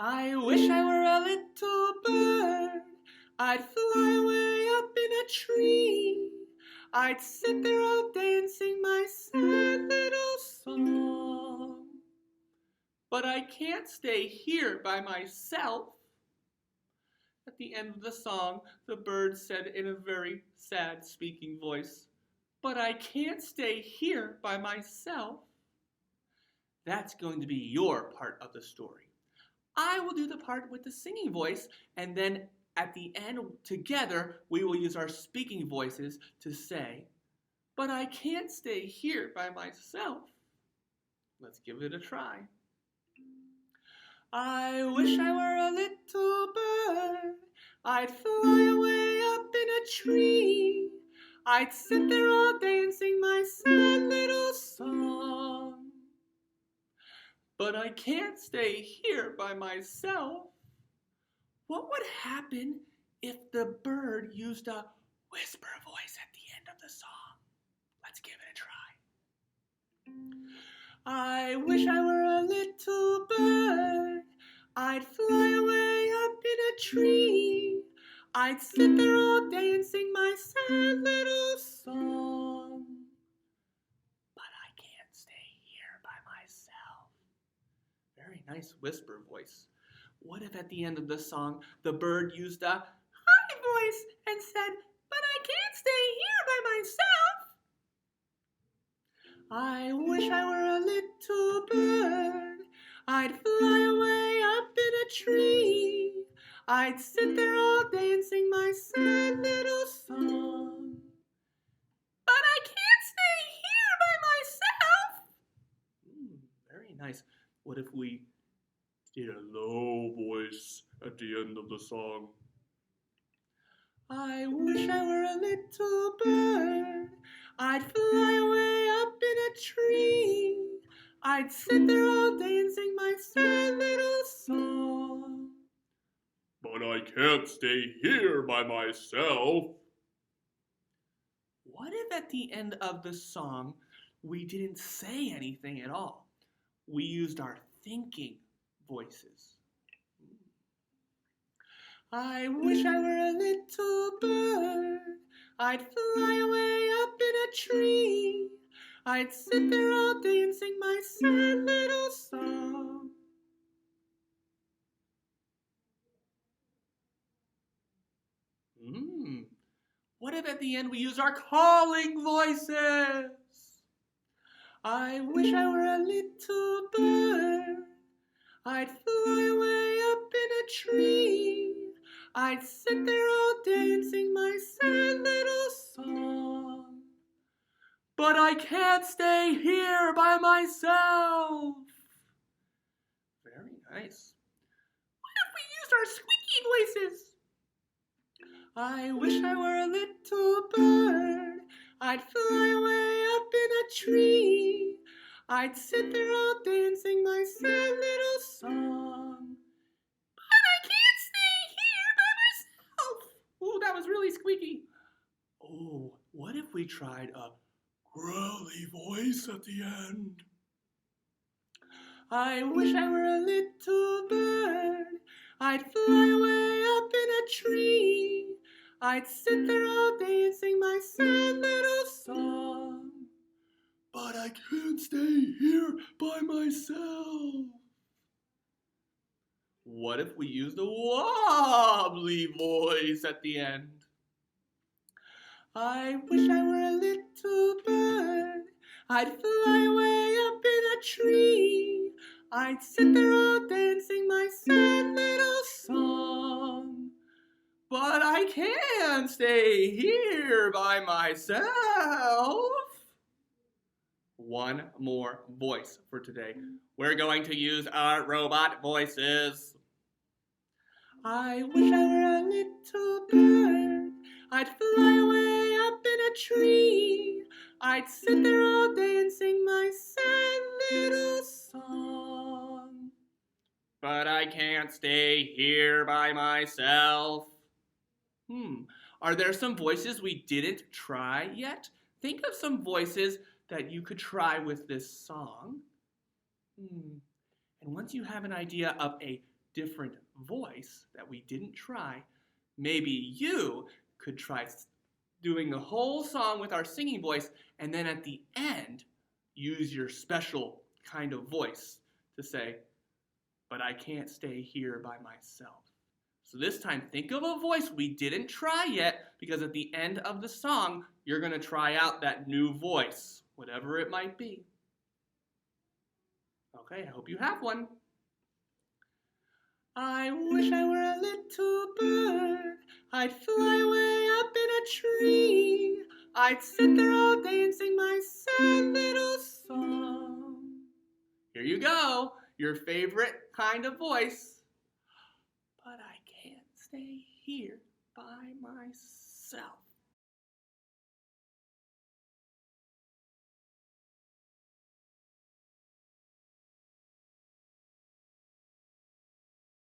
I wish I were a little bird. I'd fly away up in a tree. I'd sit there all day and sing my sad little song. But I can't stay here by myself. At the end of the song, the bird said in a very sad speaking voice, "But I can't stay here by myself." That's going to be your part of the story. I will do the part with the singing voice, and then at the end, together, we will use our speaking voices to say, "But I can't stay here by myself." Let's give it a try. I wish I were a little bird. I'd fly away up in a tree. I'd sit there all day and sing my sad little song. But I can't stay here by myself. What would happen if the bird used a whisper voice at the end of the song? Let's give it a try. I wish I were a little bird. I'd fly away up in a tree. I'd sit there all day and sing my sad little song. But I can't stay here by myself. Very nice whisper voice. What if at the end of the song, the bird used a high voice and said, "But I can't stay here by myself"? I wish I were a little bird. I'd fly away up in a tree. I'd sit there all day and sing my sad little song. But I can't stay here by myself. Very nice. What if we did a low voice at the end of the song? I wish I were a little bird. I'd fly away up in a tree. I'd sit there all day and sing my sad little song. But I can't stay here by myself. What if at the end of the song we didn't say anything at all? We used our thinking voices. I wish I were a little bird. I'd fly away up in a tree. I'd sit there all day and sing my sad little song. What if at the end we use our calling voices? I wish I were a little bird. I'd fly away up in a tree. I'd sit there all day and sing my sad little song. But I can't stay here by myself. Very nice. What if we used our squeaky voices? I wish I were a little bird. I'd fly away up in a tree. I'd sit there all day and sing my sad little song. But I can't stay here by myself. Oh, that was really squeaky. Oh, what if we tried a growly voice at the end? I wish I were a little bird. I'd fly away up in a tree. I'd sit there all day and sing my sad little song. But I can't stay here by myself. What if we used a wobbly voice at the end? I wish I were a little bird. I'd fly away up in a tree. I'd sit there all day and sing my sad little song. But I can't stay here by myself. One more voice for today. We're going to use our robot voices. I wish I were a little bird. I'd fly away up in a tree. I'd sit there all day and sing my sad little song. But I can't stay here by myself. Are there some voices we didn't try yet? Think of some voices that you could try with this song. And once you have an idea of a different voice that we didn't try, maybe you could try doing the whole song with our singing voice, and then at the end, use your special kind of voice to say, but I can't stay here by myself. So this time, think of a voice we didn't try yet, because at the end of the song, you're going to try out that new voice, whatever it might be. Okay, I hope you have one. I wish I were a little bird. I'd fly way up in a tree. I'd sit there all day and sing my sad little song. Here you go, your favorite kind of voice. But I can't stay here by myself.